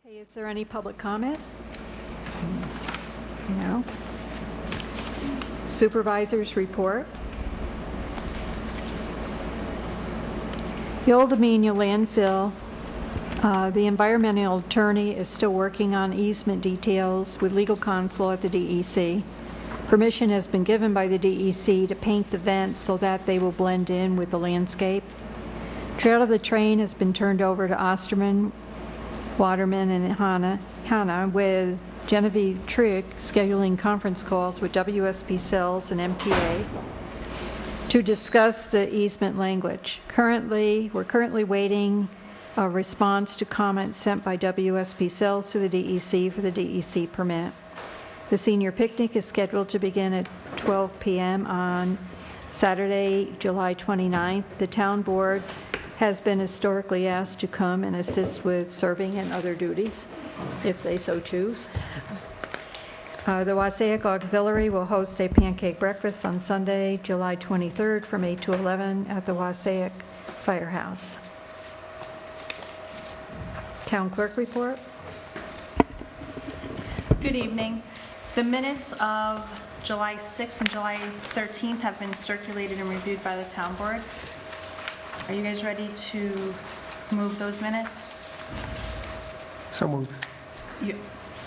Okay, is there any public comment? No. Supervisors report. The Old Amenia landfill, the environmental attorney is still working on easement details with legal counsel at the DEC. Permission has been given by the DEC to paint the vents so that they will blend in with the landscape. Trail of the train has been turned over to Osterman, Waterman, and Hanna, with Genevieve Trigg scheduling conference calls with WSP Cells and MTA to discuss the easement language. We're currently waiting a response to comments sent by WSP Cells to the DEC for the DEC permit. The senior picnic is scheduled to begin at 12 p.m. on Saturday, July 29th. The town board has been historically asked to come and assist with serving and other duties, if they so choose. The Wassaic Auxiliary will host a pancake breakfast on Sunday, July 23rd from 8 to 11 at the Wassaic Firehouse. Town clerk report. Good evening. The minutes of July 6th and July 13th have been circulated and reviewed by the town board. Are you guys ready to move those minutes? So moved.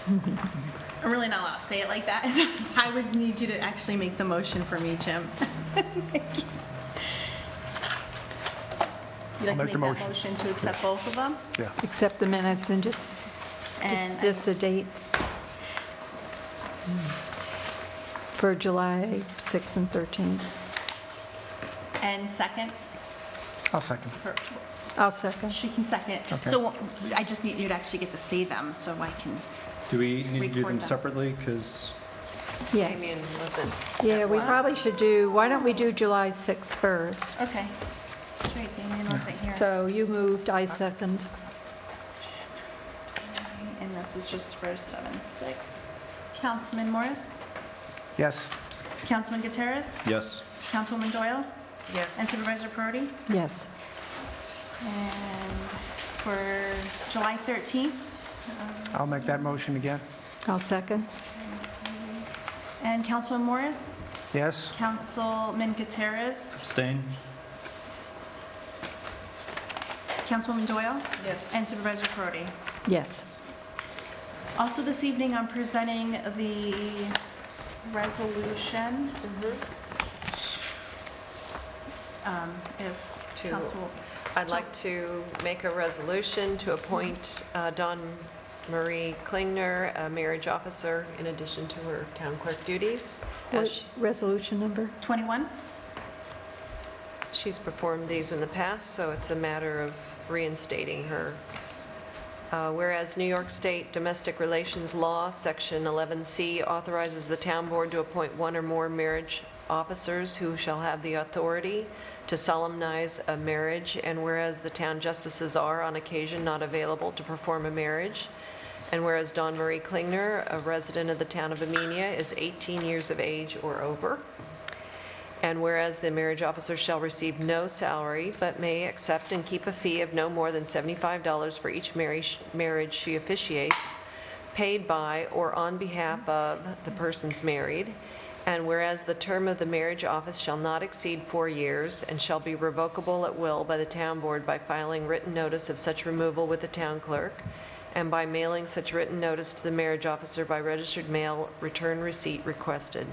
I'm really not allowed to say it like that. I would need you to actually make the motion for me, Jim. You'd like to make that motion to accept both of them? Yeah. Accept the minutes and just the dates for July 6th and 13th. And second? I'll second. I'll second. She can second. Okay. So I just need you to actually get to say them so I can. Do we need to do Record them them. separately? Because Yes. Damien wasn't. Yeah, we probably should why don't we do July 6th first? Okay. Great, Damien wasn't here. So you moved, I second. And this is just for 7-6. Councilman Morris? Yes. Councilman Gutierrez? yes. Councilwoman Doyle? Yes. And Supervisor Perotti? Yes. And for July 13th? I'll make that motion again. I'll second. And Councilman Morris? Yes. Councilman Gutierrez? Abstain? Councilwoman Doyle? Yes. And Supervisor Perotti? Yes. Also this evening, I'm presenting the resolution. If To- council, I'd like to make a resolution to appoint Dawn Marie Klingner, a marriage officer, in addition to her town clerk duties. What resolution number? 21? She's performed these in the past, so it's a matter of reinstating her. Whereas New York State Domestic Relations Law, Section 11C, authorizes the town board to appoint one or more marriage officers who shall have the authority to solemnize a marriage, and whereas the town justices are, on occasion, not available to perform a marriage, and whereas Dawn Marie Klingner, a resident of the town of Amenia, is 18 years of age or over, and whereas the marriage officer shall receive no salary, but may accept and keep a fee of no more than $75 for each marriage she officiates, paid by or on behalf of the persons married, and whereas the term of the marriage office shall not exceed 4 years and shall be revocable at will by the town board by filing written notice of such removal with the town clerk, and by mailing such written notice to the marriage officer by registered mail, return receipt requested.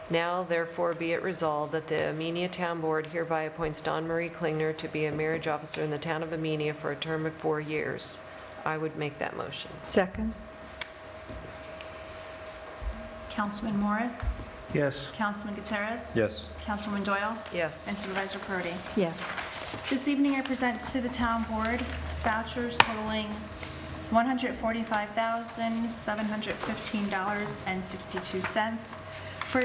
Now, therefore, be it resolved that the Amenia Town Board hereby appoints Dawn Marie Klingner to be a marriage officer in the town of Amenia for a term of 4 years. I would make that motion. Second. Councilman Morris? Yes. Councilman Gutierrez? Yes. Councilwoman Doyle? Yes. And Supervisor Perotti? Yes. This evening, I present to the town board vouchers totaling $145,715.62 for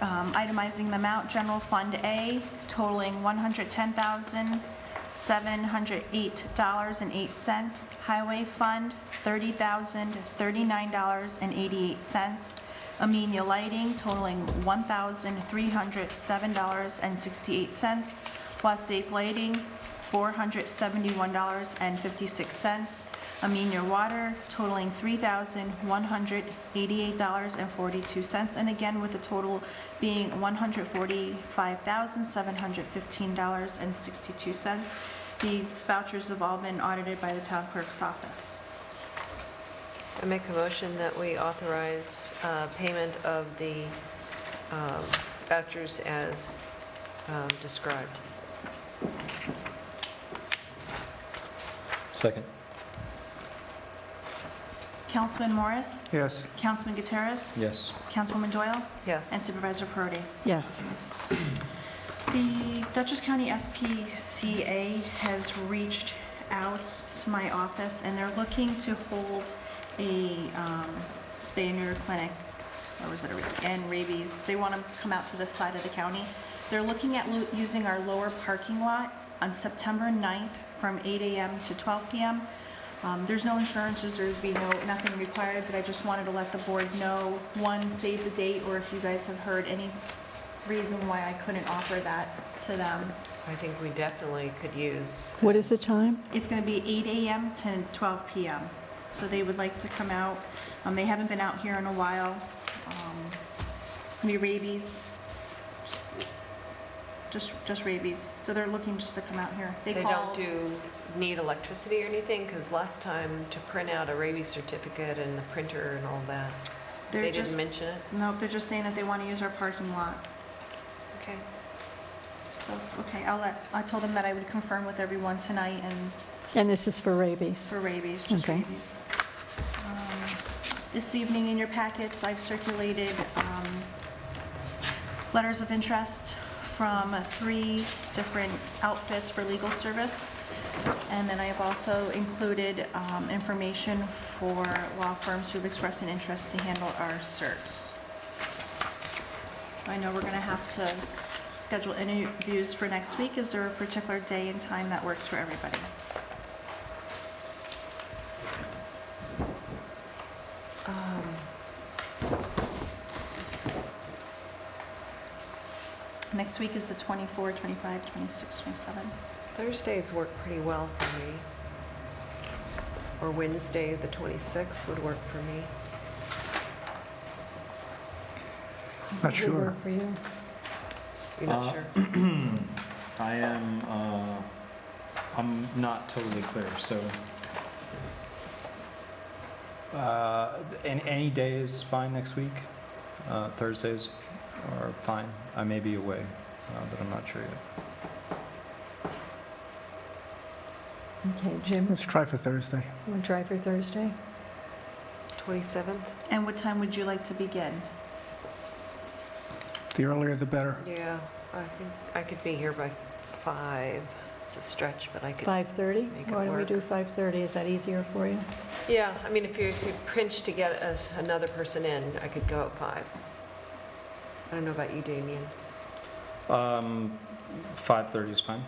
itemizing the amount. General Fund A totaling $110,708.08. Highway Fund $30,039.88. Amenia Lighting totaling $1,307.68. Wassaic Lighting $471.56. Amenia Water totaling $3,188.42, and again with the total being $145,715.62. These vouchers have all been audited by the town clerk's office. I make a motion that we authorize payment of the vouchers as described. Second. Councilman Morris? Yes. Councilman Gutierrez? Yes. Councilwoman Doyle? Yes. And Supervisor Perotti. Yes. The Dutchess County SPCA has reached out to my office, and they're looking to hold a spay and neuter clinic, or was it and rabies. They want to come out to this side of the county. They're looking at using our lower parking lot on September 9th from 8 a.m. to 12 p.m. There's no insurances, there's nothing required, but I just wanted to let the board know, one, save the date, or if you guys have heard any reason why I couldn't offer that to them. I think we definitely could use. What is the time? It's going to be 8 a.m. to 12 p.m. So they would like to come out. They haven't been out here in a while. Rabies, just rabies. So they're looking just to come out here. They don't need electricity or anything, because last time to print out a rabies certificate and the printer and all that, they didn't mention it? Nope, they're just saying that they want to use our parking lot. Okay. So, okay, I told them that I would confirm with everyone tonight And this is for rabies. for rabies, just Okay. rabies. This evening in your packets, I've circulated letters of interest from 3 different outfits for legal service. And then I have also included information for law firms who've expressed an interest to handle our certs. I know we're going to have to schedule interviews for next week. Is there a particular day and time that works for everybody? Next week is the 24, 25, 26, 27. Thursdays work pretty well for me. Or Wednesday, the 26th would work for me. Not Would sure. work for you? You're not sure? I am, I'm not totally clear, so. Any day is fine next week. Thursdays are fine. I may be away, but I'm not sure yet. Okay, Jim, Let's try for Thursday. we'll try for Thursday. 27th? And what time would you like to begin? The earlier the better. Yeah, I think I could be here by 5. It's a stretch, but I could. 5:30? Make it Why don't we work. do 5:30? Is that easier for you? Yeah, I mean, if you pinch to get another person in, I could go at 5. I don't know about you, Damien. 5:30 is fine.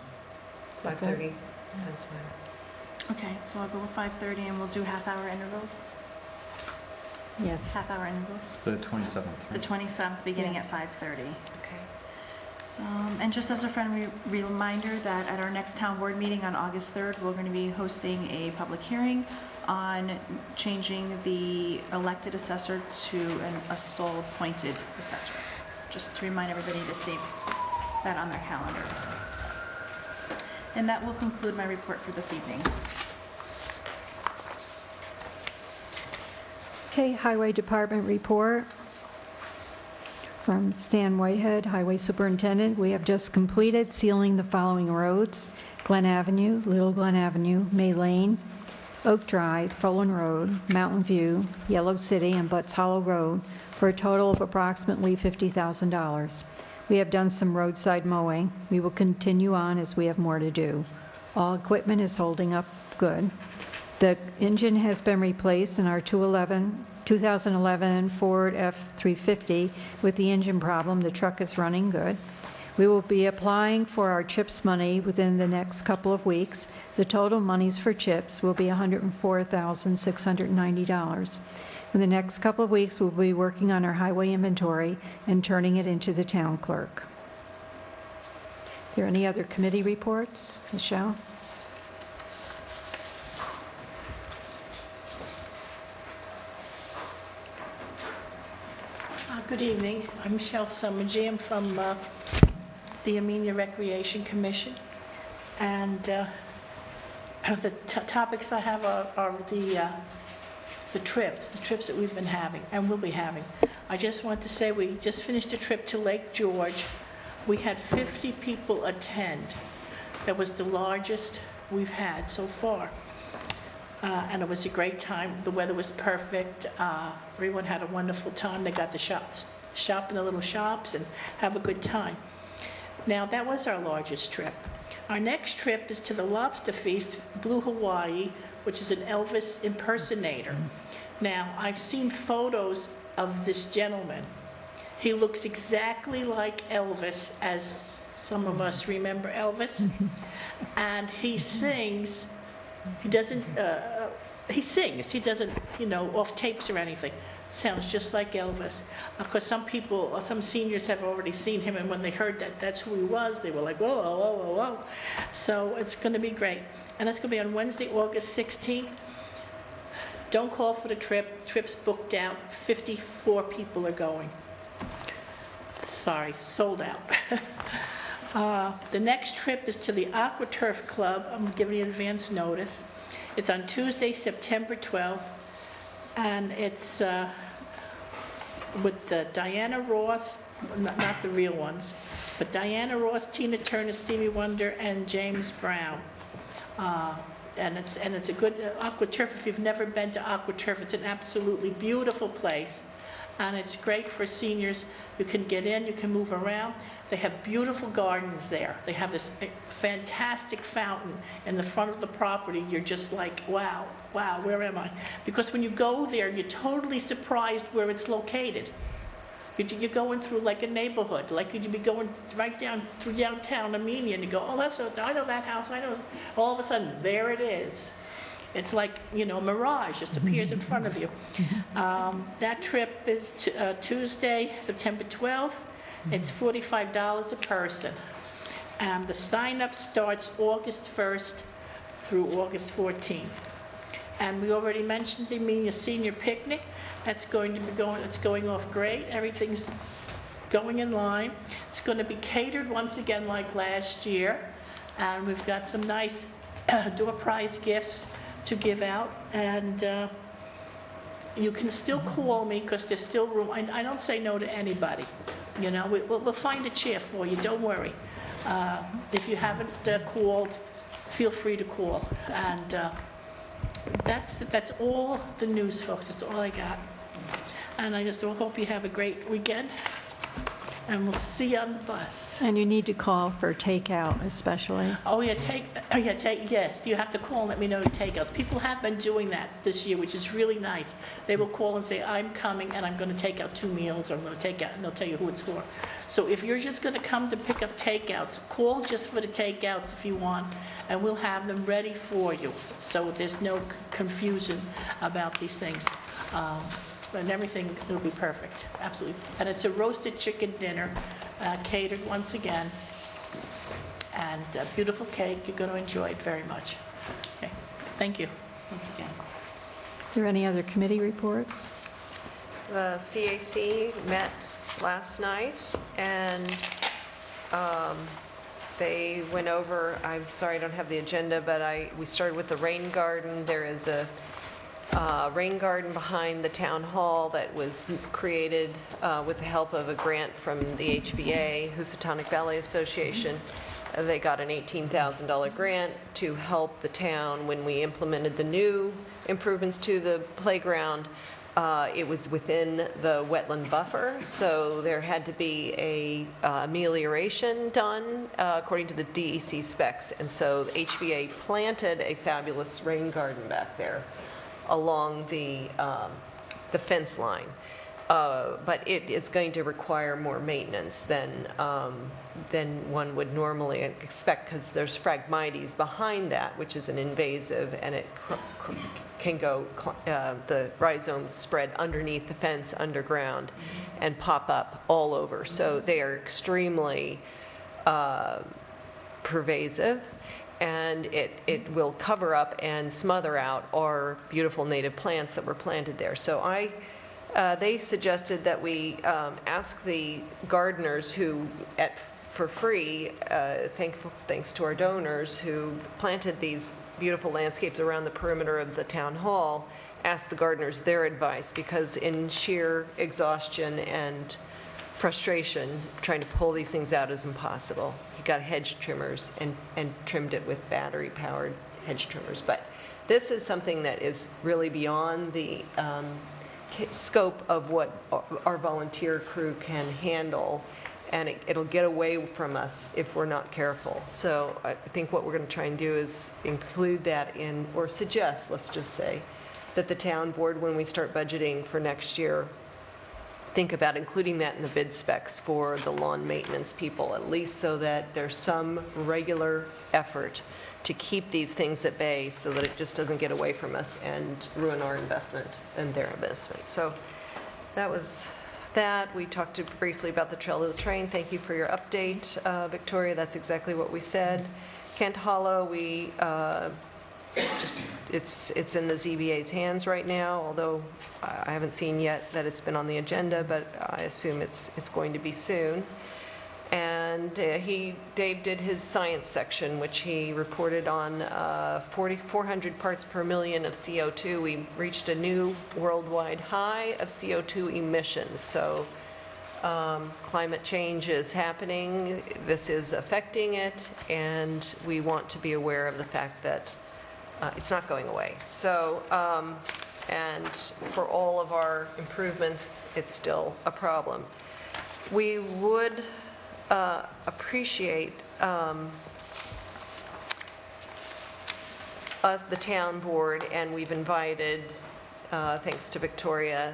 5:30? Sounds fine. Okay, so I'll go with 5:30 and we'll do half-hour intervals? Yes. Half-hour intervals? The 27th, The right? 27th, beginning at 5:30. Okay. And just as a friendly reminder that at our next town board meeting on August 3rd, we're going to be hosting a public hearing on changing the elected assessor to a sole appointed assessor. Just to remind everybody to save that on their calendar. And that will conclude my report for this evening. Okay, Highway Department report from Stan Whitehead, Highway Superintendent. We have just completed sealing the following roads: Glen Avenue, Little Glen Avenue, May Lane, Oak Drive, Fulton Road, Mountain View, Yellow City, and Butts Hollow Road for a total of approximately $50,000. We have done some roadside mowing. We will continue on as we have more to do. All equipment is holding up good. The engine has been replaced in our 2011 Ford F-350. With the engine problem, the truck is running good. We will be applying for our CHIPS money within the next couple of weeks. The total monies for CHIPS will be $104,690. In the next couple of weeks, we'll be working on our highway inventory and turning it into the town clerk. Are there any other committee reports? Michelle? Good evening. I'm Michelle Summergy. I'm from the Amenia Recreation Commission. And the topics I have are the trips that we've been having and will be having. I just want to say we just finished a trip to Lake George. We had 50 people attend. That was the largest we've had so far. And it was a great time. The weather was perfect. Everyone had a wonderful time. They got to shop in the little shops and have a good time. Now, that was our largest trip. Our next trip is to the Lobster Feast, Blue Hawaii, which is an Elvis impersonator. Now, I've seen photos of this gentleman. He looks exactly like Elvis, as some of us remember Elvis. And he sings. He doesn't, he sings. He doesn't, off tapes or anything. Sounds just like Elvis. Of course, some seniors have already seen him, and when they heard that that's who he was, they were like, whoa, whoa, whoa, whoa. So it's going to be great. And that's going to be on Wednesday, August 16th. Don't call for the trip. Trip's booked out. 54 people are going. Sorry, sold out. The next trip is to the AquaTurf Club. I'm giving you advance notice. It's on Tuesday, September 12th, and it's with Diana Ross, not the real ones, but Diana Ross, Tina Turner, Stevie Wonder, and James Brown. And it's a good AquaTurf. If you've never been to AquaTurf, it's an absolutely beautiful place. And it's great for seniors. You can get in, you can move around. They have beautiful gardens there. They have this fantastic fountain in the front of the property. You're just like, wow, wow, where am I? Because when you go there, you're totally surprised where it's located. You're going through like a neighborhood, like you'd be going right down through downtown Amenia, and you go, oh, I know that house, I know. All of a sudden, there it is. It's like, mirage just appears in front of you. That trip is Tuesday, September 12th. It's $45 a person. And the sign-up starts August 1st through August 14th. And we already mentioned the Amenia Senior Picnic. That's going to be it's going off great. Everything's going in line. It's going to be catered once again like last year. And we've got some nice door prize gifts to give out, and you can still call me because there's still room. I don't say no to anybody. We'll find a chair for you. Don't worry. If you haven't called, feel free to call. And that's all the news, folks. That's all I got. And I just hope you have a great weekend. And we'll see you on the bus. And you need to call for takeout especially. Yes, you have to call and let me know your takeouts. People have been doing that this year, which is really nice. They will call and say, I'm coming and I'm going to take out 2 meals, or I'm going to take out, and they'll tell you who it's for. So if you're just going to come to pick up takeouts, call just for the takeouts if you want, and we'll have them ready for you. So there's no confusion about these things. And everything will be perfect, absolutely. And it's a roasted chicken dinner, catered once again, and a beautiful cake. You're going to enjoy it very much. Okay, thank you once again. Are there any other committee reports? The CAC met last night, and they went over, I'm sorry I don't have the agenda, but we started with the rain garden. There is a rain garden behind the town hall that was created with the help of a grant from the HVA, Housatonic Valley Association. They got an $18,000 grant to help the town when we implemented the new improvements to the playground. It was within the wetland buffer, so there had to be a amelioration done according to the DEC specs. And so the HVA planted a fabulous rain garden back there along the fence line. But it is going to require more maintenance than one would normally expect, because there's Phragmites behind that, which is an invasive, and it can go, the rhizomes spread underneath the fence underground and pop up all over. So they are extremely pervasive, and it will cover up and smother out our beautiful native plants that were planted there. So I They suggested that we ask the gardeners who, for free, thanks to our donors who planted these beautiful landscapes around the perimeter of the town hall, ask the gardeners their advice, because in sheer exhaustion and frustration, trying to pull these things out is impossible. He got hedge trimmers and trimmed it with battery-powered hedge trimmers. But this is something that is really beyond the scope of what our volunteer crew can handle, and it'll get away from us if we're not careful. So I think what we're going to try and do is include that in, or suggest, let's just say, that the town board, when we start budgeting for next year, think about including that in the bid specs for the lawn maintenance people, at least so that there's some regular effort to keep these things at bay so that it just doesn't get away from us and ruin our investment and their investment. So that was that. We talked briefly about the Trail to the Train. Thank you for your update, Victoria. That's exactly what we said. Kent Hollow, we it's in the ZBA's hands right now, although I haven't seen yet that it's been on the agenda, but I assume it's going to be soon. And Dave did his science section, which he reported on 400 parts per million of CO2. We reached a new worldwide high of CO2 emissions. So climate change is happening. This is affecting it, and we want to be aware of the fact that it's not going away. So, and for all of our improvements, it's still a problem. We would appreciate the town board, and we've invited, thanks to Victoria,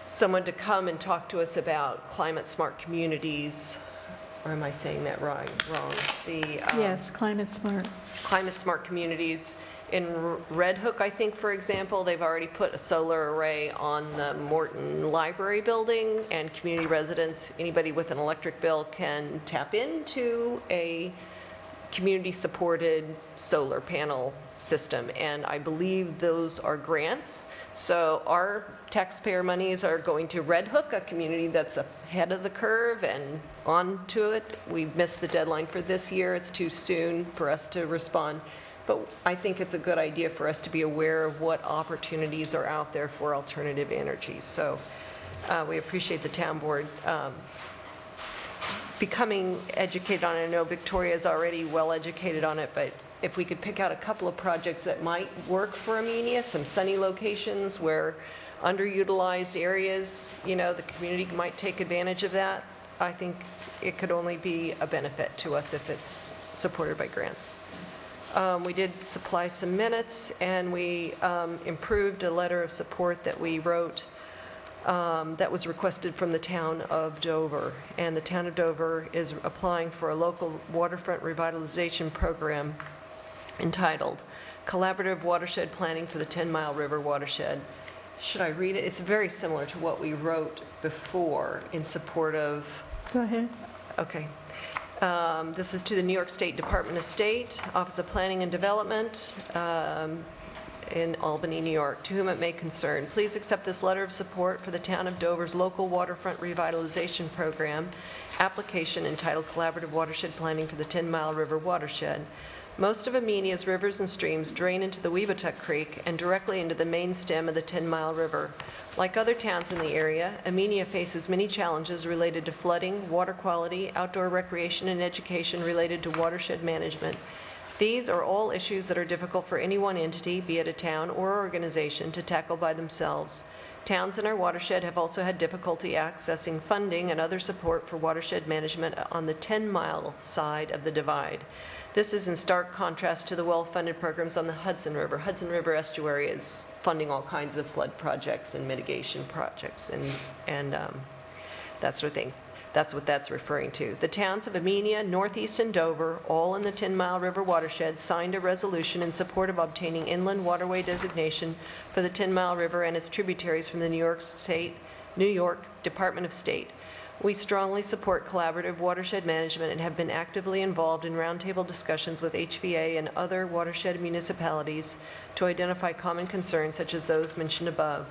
someone to come and talk to us about climate smart communities. Or am I saying that wrong? Yes, climate smart. Climate smart communities. In Red Hook, I think, for example, they've already put a solar array on the Morton Library building, and community residents, anybody with an electric bill, can tap into a community-supported solar panel system. And I believe those are grants. So our taxpayer monies are going to Red Hook, a community that's ahead of the curve and on to it. We've missed the deadline for this year. It's too soon for us to respond. But I think it's a good idea for us to be aware of what opportunities are out there for alternative energies. So we appreciate the town board becoming educated on it. I know Victoria is already well educated on it, but if we could pick out a couple of projects that might work for Amenia, some sunny locations where underutilized areas, you know, the community might take advantage of that, I think it could only be a benefit to us if it's supported by grants. We did supply some minutes, and we improved a letter of support that we wrote that was requested from the town of Dover. And the town of Dover is applying for a local waterfront revitalization program entitled Collaborative Watershed Planning for the 10 Mile River Watershed. Should I read it? It's very similar to what we wrote before in support of... Go ahead. Okay. This is to the New York State Department of State, Office of Planning and Development in Albany, New York, to whom it may concern. Please accept this letter of support for the town of Dover's local waterfront revitalization program application entitled Collaborative Watershed Planning for the 10 Mile River Watershed. Most of Amenia's rivers and streams drain into the Weebatuck Creek and directly into the main stem of the 10 Mile River. Like other towns in the area, Amenia faces many challenges related to flooding, water quality, outdoor recreation, and education related to watershed management. These are all issues that are difficult for any one entity, be it a town or organization, to tackle by themselves. Towns in our watershed have also had difficulty accessing funding and other support for watershed management on the 10-mile side of the divide. This is in stark contrast to the well-funded programs on the Hudson River. Hudson River estuary is funding all kinds of flood projects and mitigation projects and that sort of thing. That's what that's referring to. The towns of Amenia, Northeast, and Dover, all in the 10 Mile River watershed, signed a resolution in support of obtaining inland waterway designation for the 10 Mile River and its tributaries from the New York Department of State. We strongly support collaborative watershed management and have been actively involved in roundtable discussions with HVA and other watershed municipalities to identify common concerns such as those mentioned above.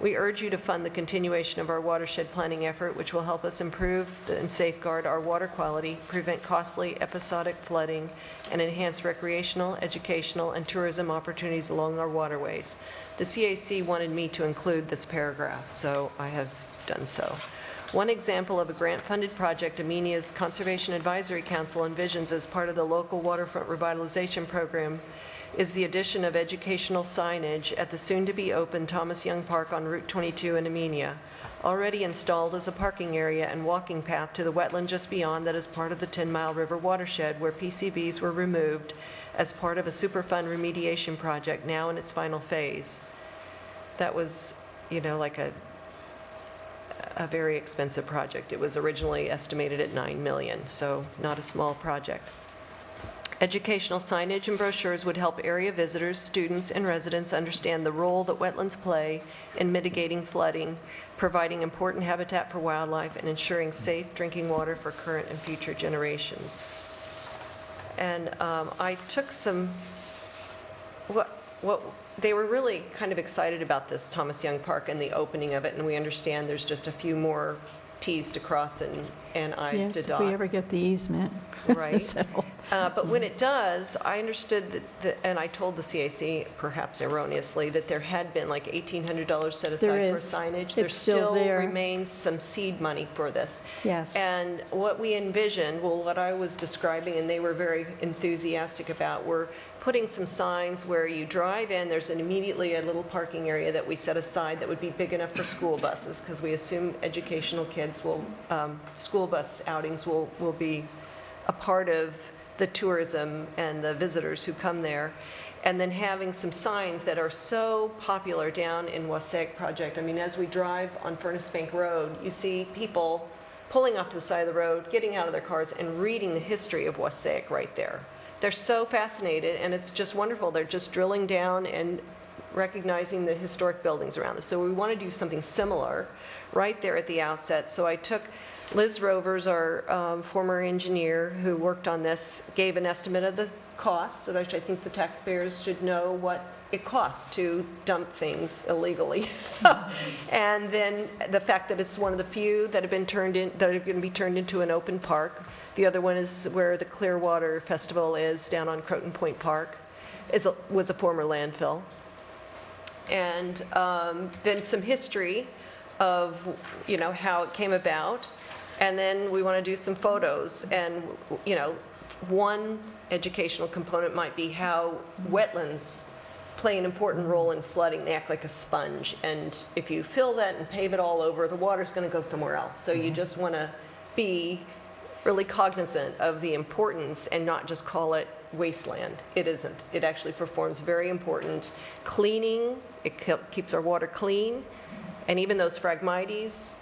We urge you to fund the continuation of our watershed planning effort, which will help us improve and safeguard our water quality, prevent costly episodic flooding, and enhance recreational, educational, and tourism opportunities along our waterways. The CAC wanted me to include this paragraph, so I have done so. One example of a grant-funded project Amenia's Conservation Advisory Council envisions as part of the local waterfront revitalization program is the addition of educational signage at the soon-to-be-open Thomas Young Park on Route 22 in Amenia, already installed as a parking area and walking path to the wetland just beyond that is part of the 10 Mile River watershed where PCBs were removed as part of a Superfund remediation project now in its final phase. That was, like a very expensive project. It was originally estimated at $9 million, so not a small project. Educational signage and brochures would help area visitors, students, and residents understand the role that wetlands play in mitigating flooding, providing important habitat for wildlife, and ensuring safe drinking water for current and future generations. And I took some, they were really kind of excited about this Thomas Young Park and the opening of it, and we understand there's just a few more T's to cross and I's Yes, to if dot. we ever get the easement. Right. So, But when it does, I understood and I told the CAC, perhaps erroneously, that there had been like $1,800 set aside There for is. signage. It's still there. Remains some seed money for this. Yes. And what we envisioned, what I was describing, and they were very enthusiastic about, were putting some signs where you drive in, there's immediately a little parking area that we set aside that would be big enough for school buses, because we assume educational kids will, school bus outings will be a part of the tourism and the visitors who come there. And then having some signs that are so popular down in Wassaic Project. I mean, as we drive on Furnace Bank Road, you see people pulling up to the side of the road, getting out of their cars, and reading the history of Wassaic right there. They're so fascinated, and it's just wonderful. They're just drilling down and recognizing the historic buildings around them. So we want to do something similar right there at the outset. So I took Liz Rovers, our former engineer who worked on this, gave an estimate of the cost, so that I think the taxpayers should know what it costs to dump things illegally. And then the fact that it's one of the few that have been turned in, that are going to be turned into an open park. The other one is where the Clearwater Festival is, down on Croton Point Park. Was a former landfill. And then some history of, how it came about. And then we want to do some photos. And, one educational component might be how wetlands play an important role in flooding. They act like a sponge. And if you fill that and pave it all over, the water's going to go somewhere else. So you just want to be really cognizant of the importance and not just call it wasteland. It isn't. It actually performs very important cleaning. It keeps our water clean. And even those Phragmites,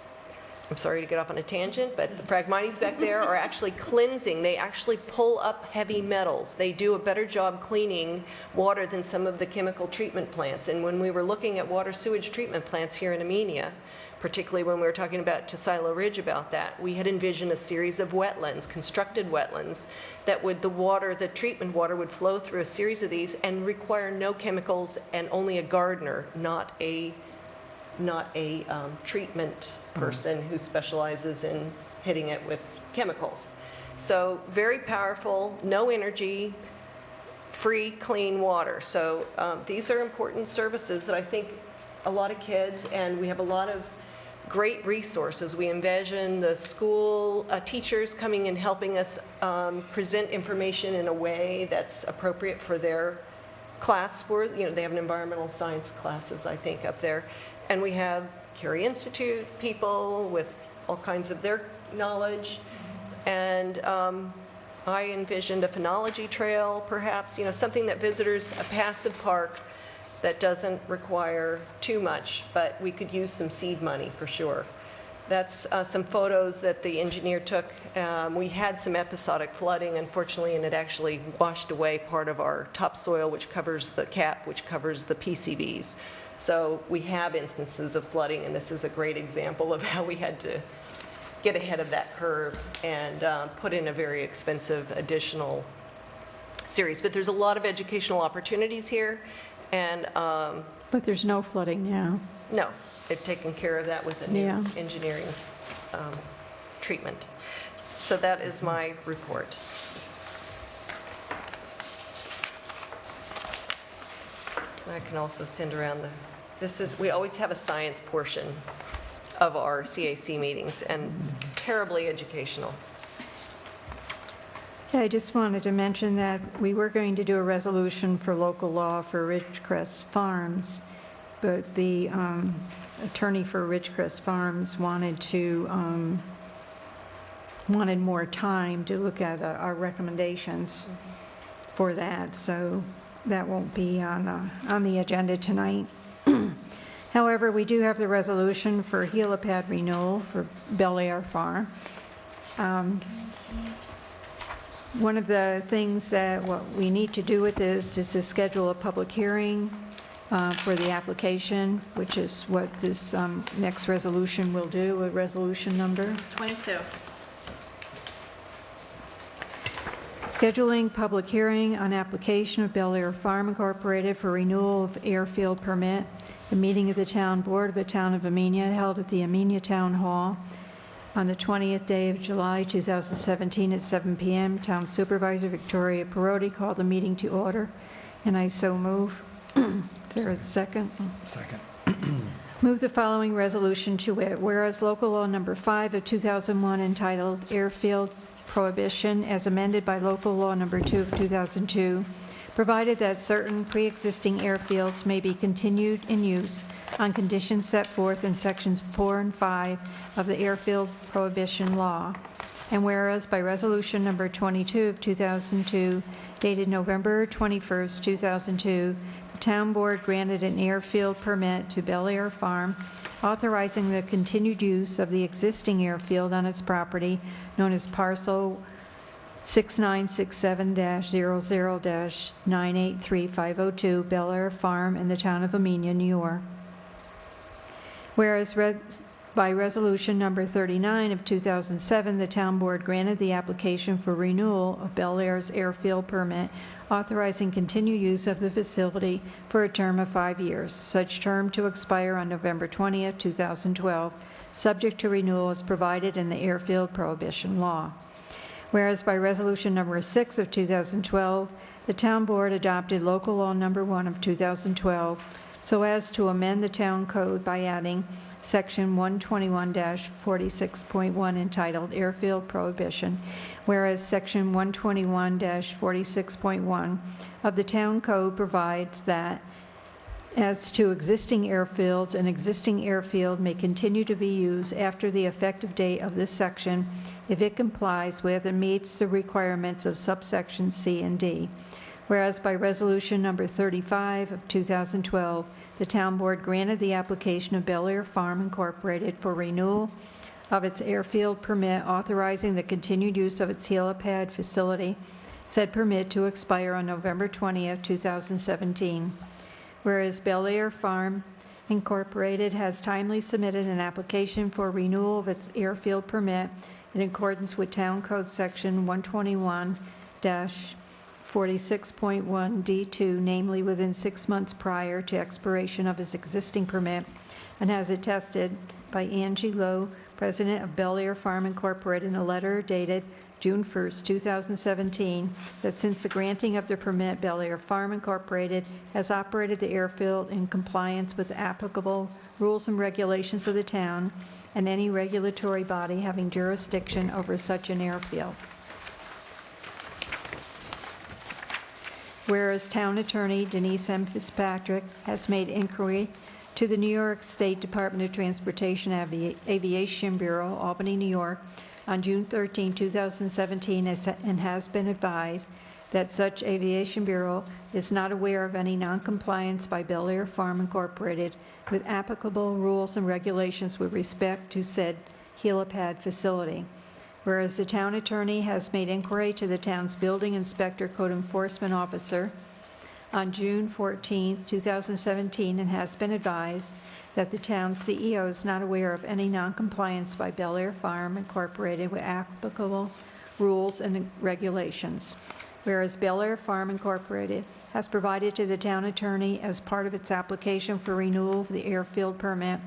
I'm sorry to get off on a tangent, but the Phragmites back there are actually cleansing. They actually pull up heavy metals. They do a better job cleaning water than some of the chemical treatment plants. And when we were looking at water sewage treatment plants here in Amenia, particularly when we were talking about to Silo Ridge about that, we had envisioned a series of wetlands, constructed wetlands, that would, the treatment water would flow through a series of these and require no chemicals and only a gardener, not a treatment person who specializes in hitting it with chemicals. So very powerful, no energy, free, clean water. So these are important services that I think a lot of kids, and we have a lot of great resources. We envision the school teachers coming and helping us present information in a way that's appropriate for their class. They have an environmental science classes, I think, up there. And we have Curie Institute people with all kinds of their knowledge. And I envisioned a phenology trail, perhaps, something that visitors, a passive park that doesn't require too much, but we could use some seed money for sure. That's some photos that the engineer took. We had some episodic flooding, unfortunately, and it actually washed away part of our topsoil, which covers the cap, which covers the PCBs. So we have instances of flooding, and this is a great example of how we had to get ahead of that curve and put in a very expensive additional series. But there's a lot of educational opportunities here, and but there's no flooding now. No, they've taken care of that with a new Yeah. engineering treatment. So that is my report. I can also send around we always have a science portion of our CAC meetings, and terribly educational. Okay, I just wanted to mention that we were going to do a resolution for local law for Ridgecrest Farms, but the attorney for Ridgecrest Farms wanted more time to look at our recommendations for that, so that won't be on the agenda tonight. However, we do have the resolution for helipad renewal for Bel Air Farm. One of the things that what we need to do with this is to schedule a public hearing for the application, which is what this next resolution will do, a resolution number. 22. Scheduling public hearing on application of Bel Air Farm Incorporated for renewal of airfield permit. The meeting of the Town Board of the Town of Amenia held at the Amenia Town Hall on the 20th day of July 2017 at 7 p.m. Town Supervisor Victoria Perotti called the meeting to order, and I so move. Is there a second? Second. Move the following resolution to wit, whereas local law number 5 of 2001 entitled Airfield Prohibition as amended by local law number 2 of 2002, provided that certain pre-existing airfields may be continued in use on conditions set forth in sections 4 and 5 of the Airfield Prohibition Law. And whereas by resolution number 22 of 2002, dated November 21st, 2002, the Town Board granted an airfield permit to Bel Air Farm, authorizing the continued use of the existing airfield on its property, known as parcel 6967-00-983502 Bel Air Farm in the town of Amenia, New York. Whereas by resolution number 39 of 2007, the town board granted the application for renewal of Bel Air's airfield permit, authorizing continued use of the facility for a term of 5 years, such term to expire on November 20th, 2012, subject to renewal as provided in the Airfield Prohibition Law. Whereas by resolution number 6 of 2012, the town board adopted local law number 1 of 2012 so as to amend the town code by adding section 121-46.1 entitled Airfield Prohibition, whereas section 121-46.1 of the town code provides that as to existing airfields, an existing airfield may continue to be used after the effective date of this section if it complies with and meets the requirements of subsections C and D. Whereas by resolution number 35 of 2012, the town board granted the application of Bel Air Farm Incorporated for renewal of its airfield permit, authorizing the continued use of its helipad facility, said permit to expire on November 20th, 2017. Whereas Bel Air Farm Incorporated has timely submitted an application for renewal of its airfield permit in accordance with Town Code Section 121-46.1 D2, namely within 6 months prior to expiration of his existing permit, and has attested by Angie Lowe, President of Bel Air Farm Incorporated, in a letter dated June 1st, 2017, that since the granting of the permit, Bel Air Farm Incorporated has operated the airfield in compliance with applicable rules and regulations of the town and any regulatory body having jurisdiction over such an airfield. Whereas Town Attorney Denise M. Fitzpatrick has made inquiry to the New York State Department of Transportation Aviation Bureau, Albany, New York, on June 13, 2017, and has been advised that such Aviation Bureau is not aware of any noncompliance by Bel Air Farm Incorporated with applicable rules and regulations with respect to said helipad facility. Whereas the town attorney has made inquiry to the town's building inspector code enforcement officer on June 14, 2017, and has been advised that the town's CEO is not aware of any noncompliance by Bel Air Farm Incorporated with applicable rules and regulations. Whereas Bel Air Farm Incorporated has provided to the town attorney as part of its application for renewal of the airfield permit,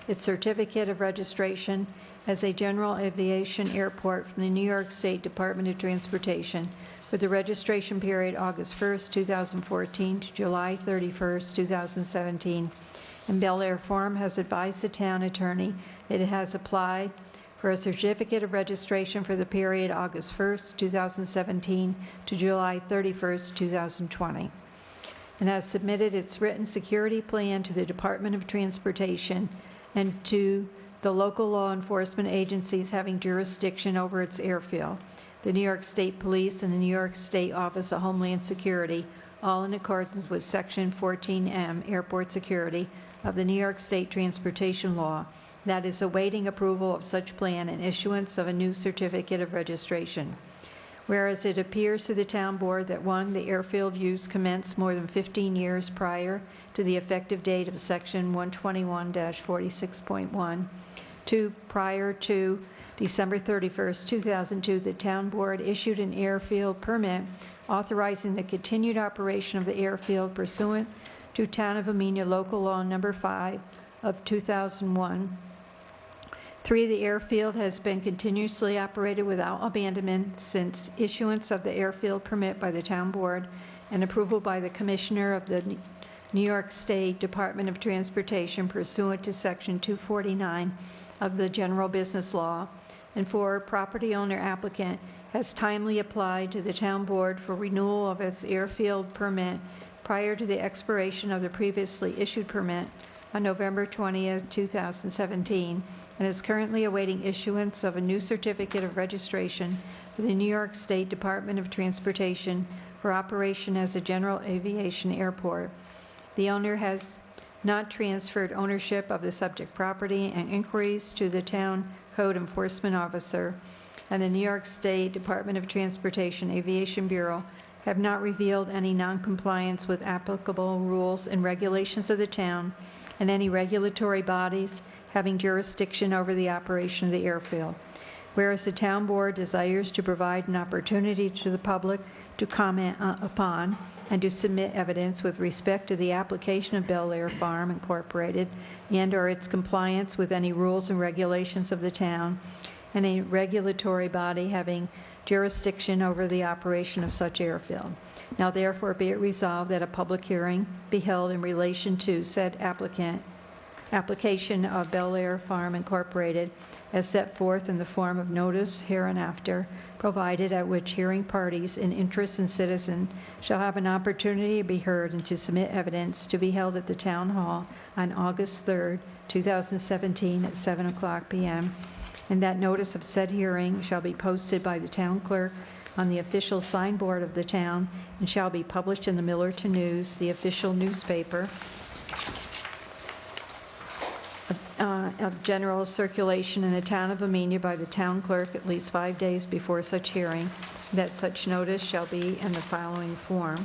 its certificate of registration as a general aviation airport from the New York State Department of Transportation with the registration period August 1st, 2014 to July 31st, 2017. And Bel Air Forum has advised the town attorney that it has applied for a certificate of registration for the period August 1st, 2017 to July 31st, 2020, and has submitted its written security plan to the Department of Transportation and to the local law enforcement agencies having jurisdiction over its airfield, the New York State Police and the New York State Office of Homeland Security, all in accordance with Section 14M, Airport Security, of the New York State Transportation Law, that is awaiting approval of such plan and issuance of a new certificate of registration. Whereas it appears to the town board that 1, the airfield use commenced more than 15 years prior to the effective date of Section 121-46.1, 2, prior to December 31st, 2002, the town board issued an airfield permit authorizing the continued operation of the airfield pursuant to Town of Amenia Local Law Number 5 of 2001. 3, the airfield has been continuously operated without abandonment since issuance of the airfield permit by the town board and approval by the Commissioner of the New York State Department of Transportation pursuant to Section 249 of the General Business Law. And 4, property owner applicant has timely applied to the town board for renewal of its airfield permit prior to the expiration of the previously issued permit on November 20th, 2017, and is currently awaiting issuance of a new certificate of registration for the New York State Department of Transportation for operation as a general aviation airport. The owner has not transferred ownership of the subject property, and inquiries to the town code enforcement officer and the New York State Department of Transportation Aviation Bureau have not revealed any noncompliance with applicable rules and regulations of the town and any regulatory bodies having jurisdiction over the operation of the airfield. Whereas the town board desires to provide an opportunity to the public to comment upon and to submit evidence with respect to the application of Bel Air Farm Incorporated and/or its compliance with any rules and regulations of the town and a regulatory body having jurisdiction over the operation of such airfield. Now therefore be it resolved that a public hearing be held in relation to said application of Bel Air Farm Incorporated as set forth in the form of notice hereinafter provided, at which hearing parties in interest and citizen shall have an opportunity to be heard and to submit evidence, to be held at the Town Hall on August 3rd, 2017 at 7:00 p.m. And that notice of said hearing shall be posted by the town clerk on the official signboard of the town and shall be published in the Millerton News, the official newspaper of general circulation in the town of Amenia by the town clerk at least 5 days before such hearing, that such notice shall be in the following form.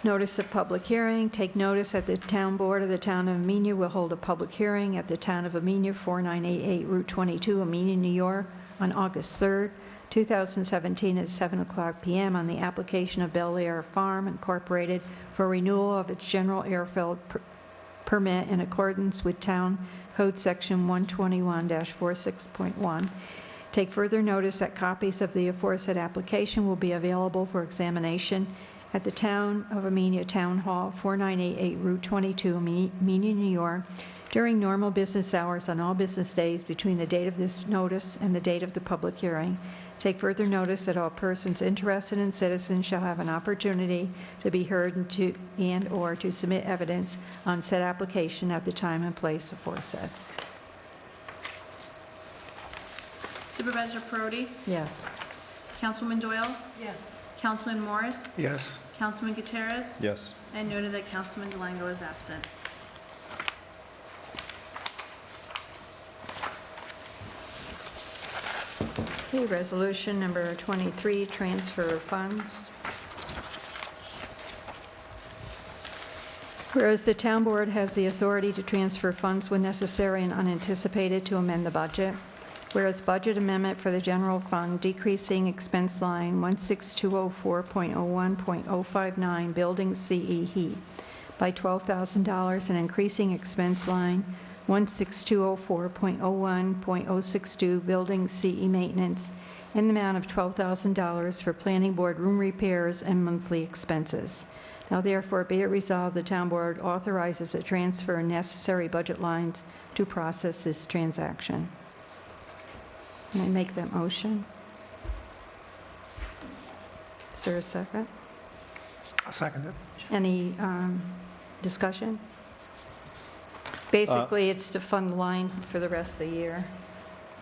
Notice of public hearing. Take notice that the town board of the town of Amenia will hold a public hearing at the town of Amenia, 4988 Route 22, Amenia, New York, on August 3rd, 2017 at 7:00 p.m. on the application of Bel Air Farm Incorporated for renewal of its general airfield permit in accordance with Town Code Section 121-46.1. Take further notice that copies of the aforesaid application will be available for examination at the Town of Amenia Town Hall, 4988 Route 22, Amenia, New York, during normal business hours on all business days between the date of this notice and the date of the public hearing. Take further notice that all persons interested in citizens shall have an opportunity to be heard and/or to submit evidence on said application at the time and place aforesaid. Supervisor Perotti? Yes. Councilwoman Doyle? Yes. Councilman Morris? Yes. Councilman Gutierrez? Yes. And noted that Councilman Delango is absent. Okay, resolution number 23, transfer of funds. Whereas the town board has the authority to transfer funds when necessary and unanticipated to amend the budget, Whereas budget amendment for the general fund decreasing expense line 16204.01.059 building CE heat by $12,000 and increasing expense line 16204.01.062 building CE maintenance in the amount of $12,000 for planning board room repairs and monthly expenses. Now therefore be it resolved, the town board authorizes a transfer of necessary budget lines to process this transaction. Can I make that motion? Is there a second? I'll second it. Any discussion? Basically, it's to fund the line for the rest of the year.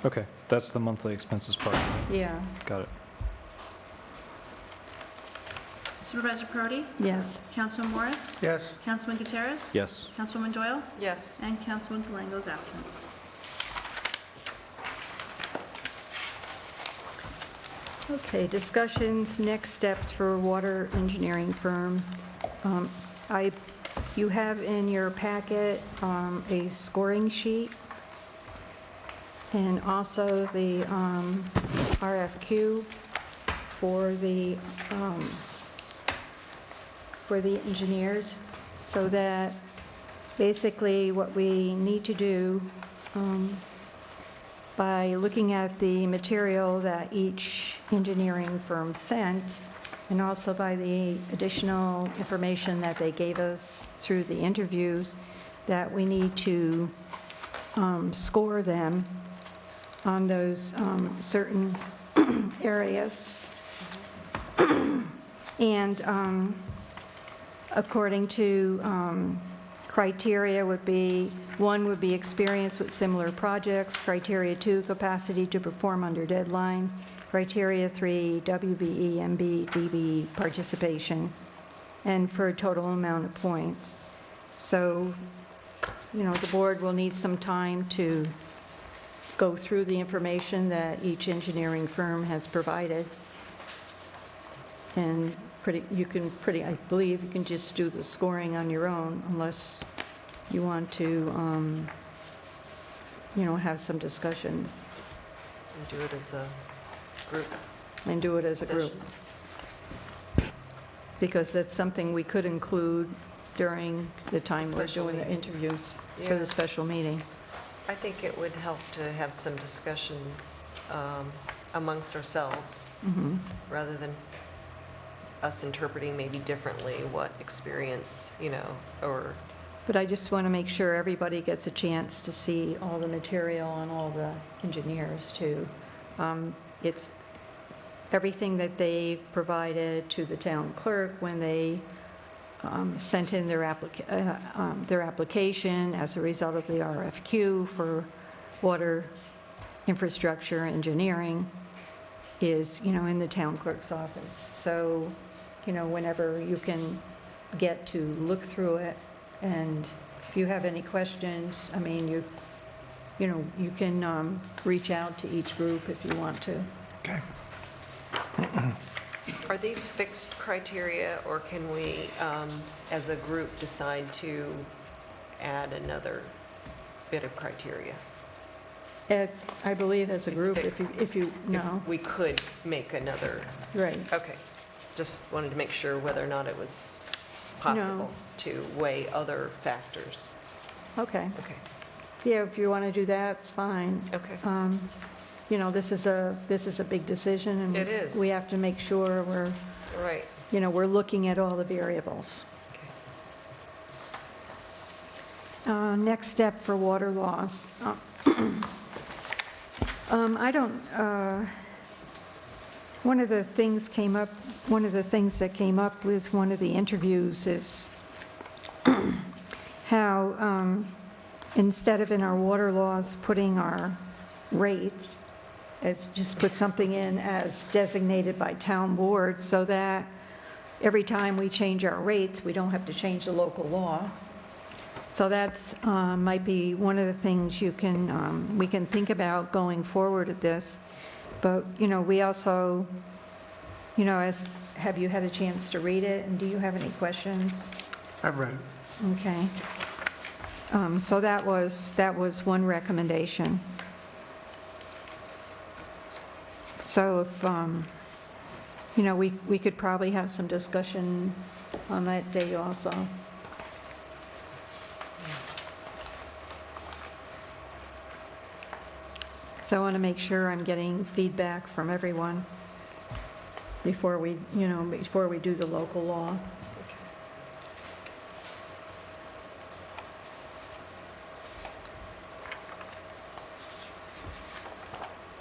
Okay, that's the monthly expenses part. Right? Yeah, Got it. Supervisor Perotti? yes. Councilman Morris? Yes. Councilman Gutierrez? Yes. Councilwoman Doyle? Yes. And Councilman Delango is absent. Okay, discussions, next steps for water engineering firm. You have in your packet a scoring sheet and also the RFQ for the engineers, so that basically what we need to do by looking at the material that each engineering firm sent, and also by the additional information that they gave us through the interviews, that we need to score them on those certain areas. And according to criteria would be, 1 would be experience with similar projects, criteria 2, capacity to perform under deadline, criteria 3, WBE, MB, DBE participation, and for a total amount of points. So, you know, the board will need some time to go through the information that each engineering firm has provided. And I believe you can just do the scoring on your own unless you want to, have some discussion And do it as a group and do it as a group. session. Because that's something we could include during the time we're Special doing the meeting. interviews for Yeah. the special meeting. I think it would help to have some discussion amongst ourselves, Mhm. rather than us interpreting maybe differently what experience, or, But I just want to make sure everybody gets a chance to see all the material and all the engineers too. It's everything that they've provided to the town clerk when they sent in their application as a result of the RFQ for water infrastructure engineering is, in the town clerk's office. So, whenever you can get to look through it, and if you have any questions, I mean, you can reach out to each group if you want to. Okay. are these fixed criteria, or can we, as a group, decide to add another bit of criteria? I believe as a It's group, fixed. if you know, We could make another, right. okay. Just wanted to make sure whether or not it was possible to weigh other factors. Okay. Okay, Yeah, if you want to do that, it's fine. okay. This is a big decision, and It is. we have to make sure Right. we're looking at all the variables. Okay. Next step for water loss. One of the things that came up with one of the interviews is how instead of in our water laws putting our rates, it's just put something in as designated by town board, so that every time we change our rates, we don't have to change the local law. So that's might be one of the things we can think about going forward at this. But, we also, have you had a chance to read it, and do you have any questions? I've read it. Okay. So that was one recommendation. So if, you know, we could probably have some discussion on that day also. So I want to make sure I'm getting feedback from everyone before we, you know, before we do the local law.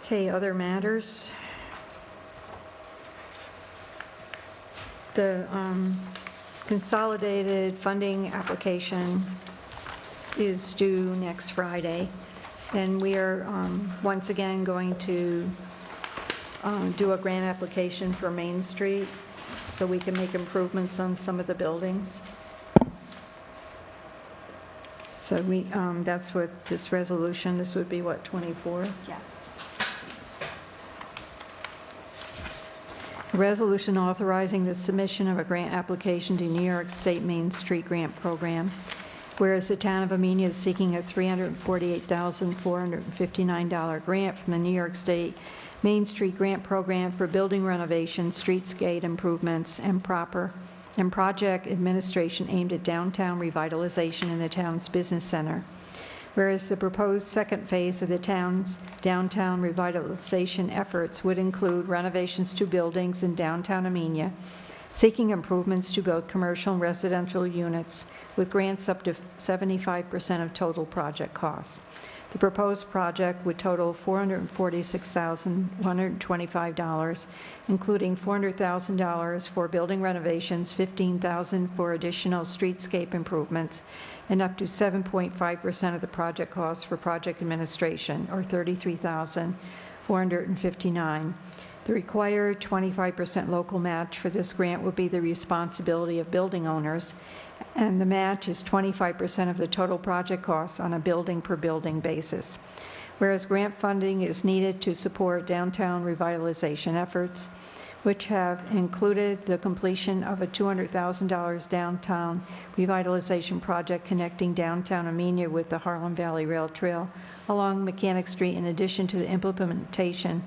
Okay, other matters. The consolidated funding application is due next Friday, and we are once again going to do a grant application for Main Street so we can make improvements on some of the buildings. So we, that's what this resolution, this would be what, 24? Yes. A resolution authorizing the submission of a grant application to New York State Main Street Grant Program, whereas the town of Amenia is seeking a $348,459 grant from the New York State Main Street Grant Program for building renovation, streetscape improvements, and project administration aimed at downtown revitalization in the town's business center. Whereas the proposed second phase of the town's downtown revitalization efforts would include renovations to buildings in downtown Amenia, seeking improvements to both commercial and residential units with grants up to 75% of total project costs. The proposed project would total $446,125, including $400,000 for building renovations, $15,000 for additional streetscape improvements, and up to 7.5% of the project cost for project administration, or $33,459. The required 25% local match for this grant will be the responsibility of building owners, and the match is 25% of the total project costs on a building-per-building basis. Whereas grant funding is needed to support downtown revitalization efforts, which have included the completion of a $200,000 downtown revitalization project connecting downtown Amenia with the Harlem Valley Rail Trail along Mechanic Street, in addition to the implementation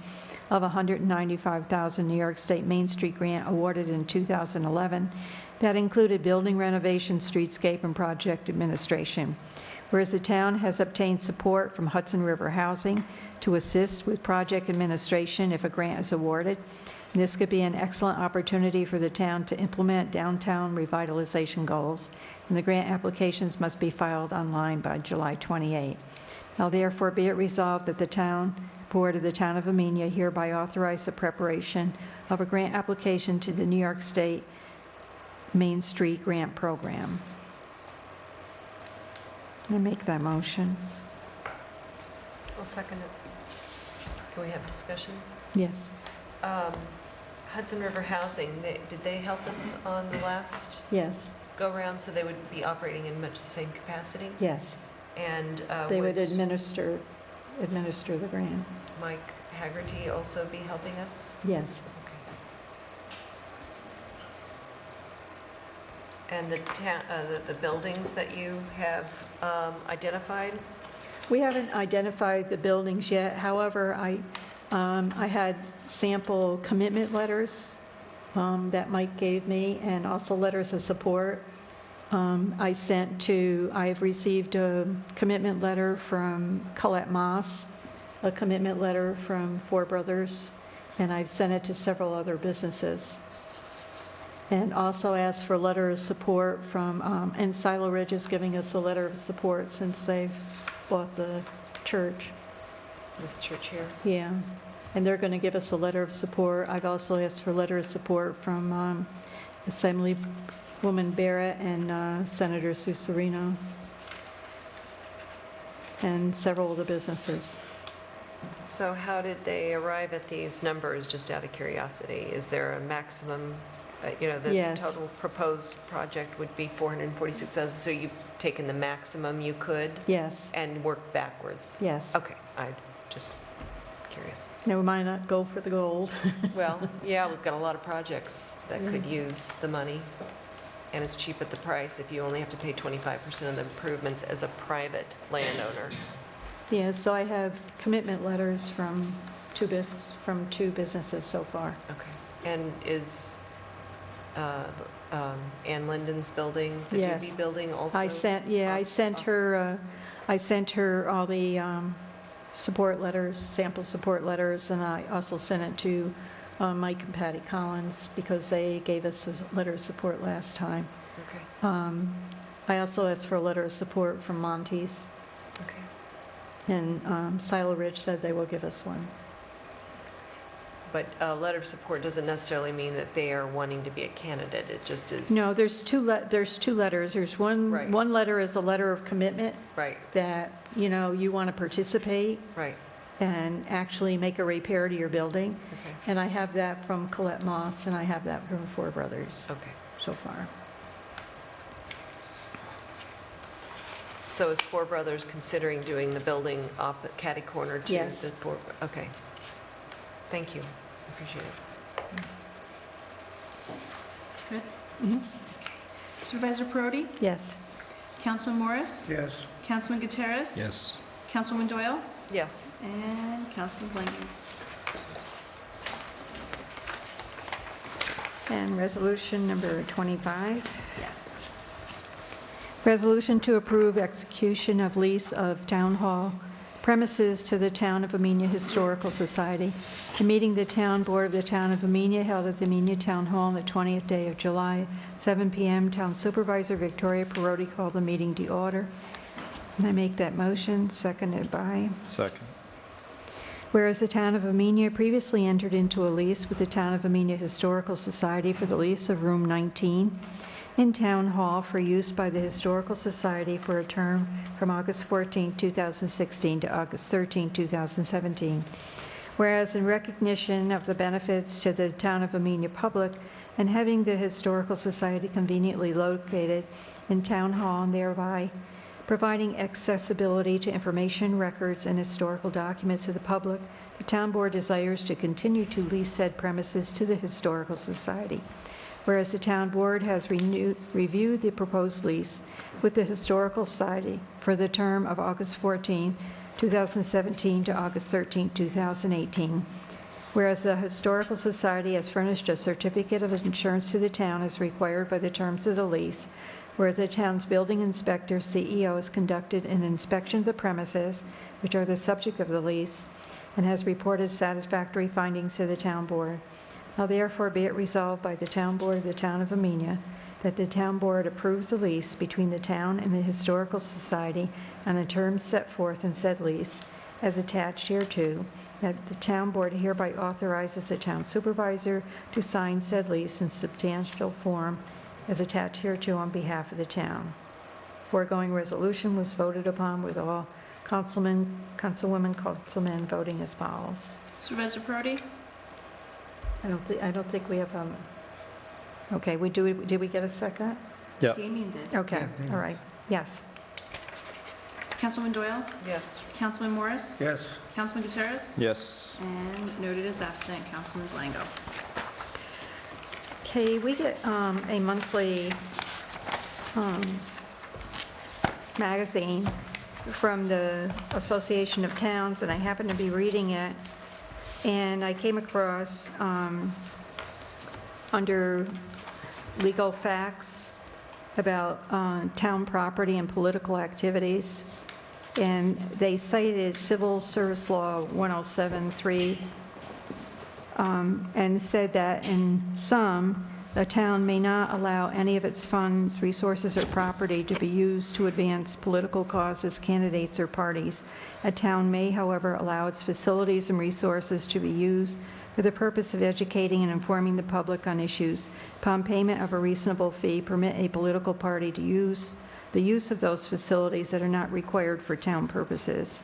of a $195,000 New York State Main Street grant awarded in 2011 that included building renovation, streetscape, and project administration. Whereas the town has obtained support from Hudson River Housing to assist with project administration if a grant is awarded. This could be an excellent opportunity for the town to implement downtown revitalization goals, and the grant applications must be filed online by July 28. Now therefore be it resolved that the town board of the town of Amenia hereby authorize the preparation of a grant application to the New York State Main Street Grant Program. I make that motion. I'll second it. Can we have discussion? Yes. Hudson River Housing, did they help us on the last Yes. go-round, so they would be operating in much the same capacity? Yes. And They would administer the grant. Mike Haggerty also be helping us? Yes. Okay. And the buildings that you have identified? We haven't identified the buildings yet. However, I had sample commitment letters that Mike gave me, and also letters of support. I've received a commitment letter from Colette Moss, a commitment letter from Four Brothers, and I've sent it to several other businesses. And also asked for a letter of support from, and Silo Ridge is giving us a letter of support since they've bought the church. This church here? Yeah, and they're going to give us a letter of support. I've also asked for a letter of support from Assemblywoman Barrett and Senator Susurino and several of the businesses. So how did they arrive at these numbers, just out of curiosity? Is there a maximum, the Yes. total proposed project would be 446,000, so you've taken the maximum you could? Yes, And worked backwards? yes. Okay, I just curious. Now, we might not go for the gold. Well, yeah, we've got a lot of projects that could use the money, and it's cheap at the price if you only have to pay 25% of the improvements as a private landowner. Yeah, so I have commitment letters from from two businesses so far. Okay. And is Ann Linden's building, the Yes. DB building also? I sent her all the support letters, sample support letters, and I also sent it to Mike and Patty Collins because they gave us a letter of support last time. Okay, I also asked for a letter of support from Monty's, okay. and Silo Ridge said they will give us one. But a letter of support doesn't necessarily mean that they are wanting to be a candidate, it just is... No, there's two letters. There's Right. one letter is a letter of commitment Right, that, you want to participate right, and actually make a repair to your building. okay, And I have that from Colette Moss, and I have that from Four Brothers okay. so far. So is Four Brothers considering doing the building up at catty corner to Yes. the Four? Okay. Thank you. Appreciate it. Good. Supervisor Perotti? Yes. Councilman Morris? Yes. Councilman Gutierrez? Yes. Councilwoman Doyle? Yes. And Councilman Blangus. And resolution number 25. Yes. Resolution to approve execution of lease of Town Hall premises to the Town of Amenia Historical Society. The meeting of the Town Board of the Town of Amenia held at the Amenia Town Hall on the 20th day of July, 7 p.m. Town Supervisor Victoria Perotti called the meeting to order. And I make that motion, seconded by... Second. Whereas the Town of Amenia previously entered into a lease with the Town of Amenia Historical Society for the lease of Room 19 in Town Hall for use by the Historical Society for a term from August 14, 2016 to August 13, 2017. Whereas in recognition of the benefits to the Town of Amenia public and having the Historical Society conveniently located in Town Hall and thereby providing accessibility to information, records, and historical documents to the public, the Town Board desires to continue to lease said premises to the Historical Society. Whereas the Town Board has reviewed the proposed lease with the Historical Society for the term of August 14, 2017 to August 13, 2018. Whereas the Historical Society has furnished a certificate of insurance to the town as required by the terms of the lease, where the town's building inspector, CEO, has conducted an inspection of the premises, which are the subject of the lease, and has reported satisfactory findings to the Town Board. Now therefore be it resolved by the Town Board of the Town of Amenia that the Town Board approves the lease between the town and the Historical Society on the terms set forth in said lease as attached hereto, that the Town Board hereby authorizes the Town Supervisor to sign said lease in substantial form as attached hereto on behalf of the town. Foregoing resolution was voted upon with all councilwomen, councilmen voting as follows. Supervisor Perotti? I don't think we have, okay, did we get a second? Yeah. Damien did. Okay, Yeah, all right, yes. Councilwoman Doyle? Yes. Councilman Morris? Yes. Councilman Gutierrez? Yes. And noted as absent, Councilman Blango. Okay, we get a monthly magazine from the Association of Towns, and I happened to be reading it, and I came across under legal facts about town property and political activities, and they cited Civil Service Law 107.3 and said that in some, a town may not allow any of its funds, resources, or property to be used to advance political causes, candidates, or parties. A town may, however, allow its facilities and resources to be used for the purpose of educating and informing the public on issues. Upon payment of a reasonable fee, permit a political party to use the use of those facilities that are not required for town purposes.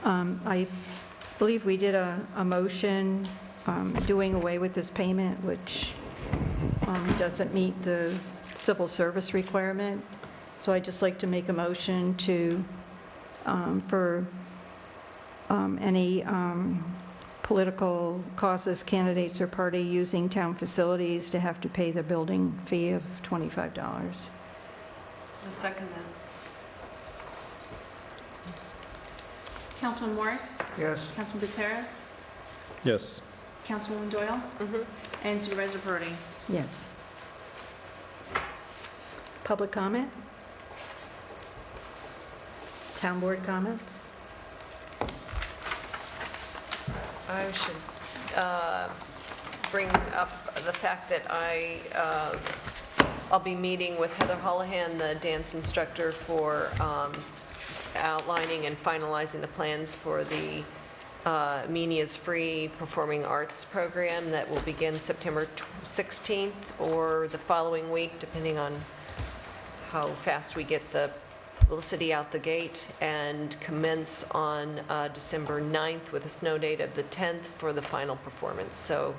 I believe we did a motion doing away with this payment, which doesn't meet the civil service requirement. So I'd just like to make a motion to, for any political causes, candidates, or party using town facilities to have to pay the building fee of $25. I'd second that. Councilman Morris? Yes. Councilman Gutierrez? Yes. Councilwoman Doyle? And Supervisor Brody? Yes. Public comment? Town board comments? I should bring up the fact that I'll be meeting with Heather Holohan, the dance instructor, for outlining and finalizing the plans for the Amenia's Free Performing Arts program that will begin September 16th or the following week, depending on how fast we get the publicity out the gate, and commence on December 9th with a snow date of the 10th for the final performance. So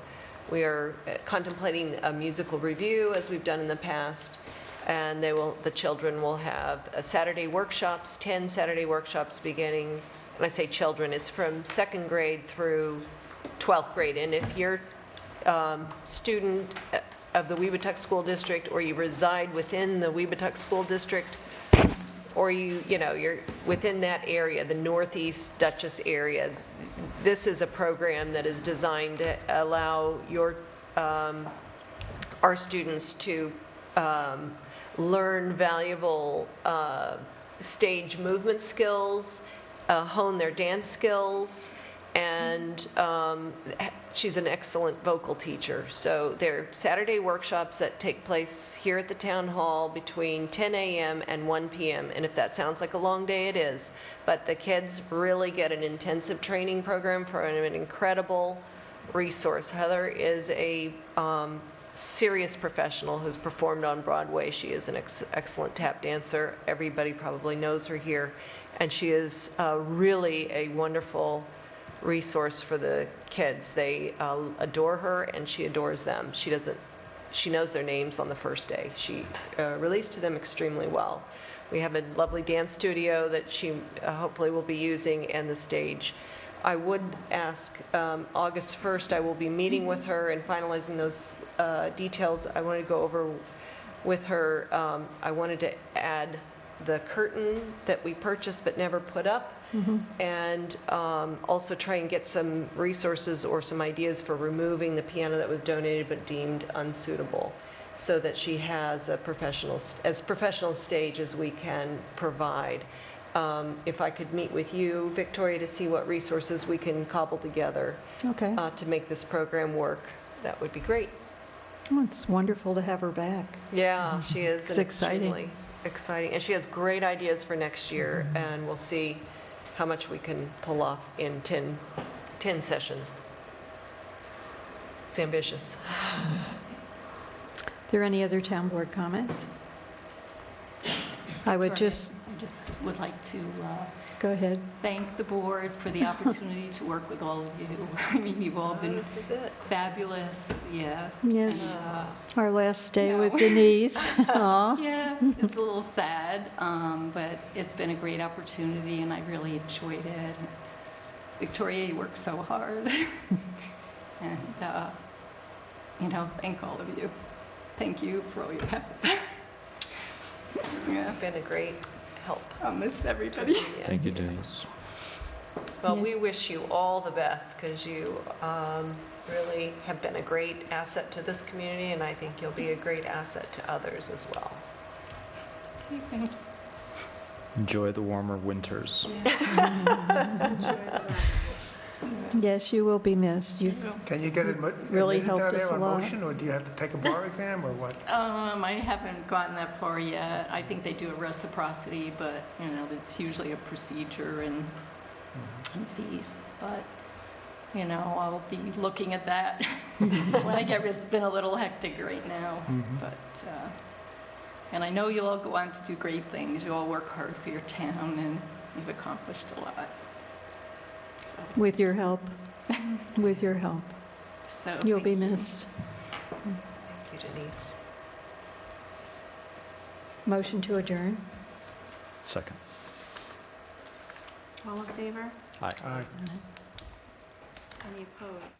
we are contemplating a musical review as we've done in the past, and the children will have Saturday workshops, 10 Saturday workshops beginning. When I say children, it's from 2nd grade through 12th grade. And if you're student of the Weebatuck School District, or you reside within the Weebatuck School District, or you're within that area, the Northeast Dutchess area, this is a program that is designed to allow our students to learn valuable stage movement skills, hone their dance skills, and she's an excellent vocal teacher. So they're Saturday workshops that take place here at the town hall between 10 a.m. and 1 p.m. And if that sounds like a long day, it is. But the kids really get an intensive training program from an incredible resource. Heather is a serious professional who's performed on Broadway. She is an excellent tap dancer. Everybody probably knows her here. And she is really a wonderful resource for the kids. They adore her, and she adores them. She knows their names on the first day. She relates to them extremely well. We have a lovely dance studio that she hopefully will be using, and the stage. I would ask, August 1st, I will be meeting with her and finalizing those details. I want to go over with her. I wanted to add the curtain that we purchased but never put up, and also try and get some resources or some ideas for removing the piano that was donated but deemed unsuitable, so that she has as professional stage as we can provide. If I could meet with you, Victoria, to see what resources we can cobble together Okay. to make this program work, that would be great. Well, it's wonderful to have her back. Yeah, she is. It's an exciting. extremely exciting, and she has great ideas for next year, and we'll see how much we can pull off in 10 sessions. It's ambitious. Are there any other town board comments? I would just, I just would like to go ahead. thank the board for the opportunity to work with all of you. I mean, you've all been This is it. fabulous, yeah. Yes. And, Our last day No. with Denise. Aw. yeah, it's a little sad, but it's been a great opportunity, and I really enjoyed it. Victoria, you work so hard. And, thank all of you. Thank you for all your help. Yeah, You've been a great help. I'll miss everybody. Yeah. Thank you, Denise. Well, Yeah. we wish you all the best, because you really have been a great asset to this community, and I think you'll be a great asset to others as well. Okay, thanks. Enjoy the warmer winters. Yes, you will be missed. You, Can you get it Really admitted helped down us there a on lot. motion, or do you have to take a bar exam, or what? I haven't gotten that far yet. I think they do a reciprocity, but, it's usually a procedure and fees. But, I'll be looking at that when I get, it's been a little hectic right now. But, and I know you'll all go on to do great things. You all work hard for your town, and you've accomplished a lot. So, with your help, with your help, you'll be thank you. missed. Thank you, Denise. Motion to adjourn. Second. All in favor? Aye. Aye. Any opposed?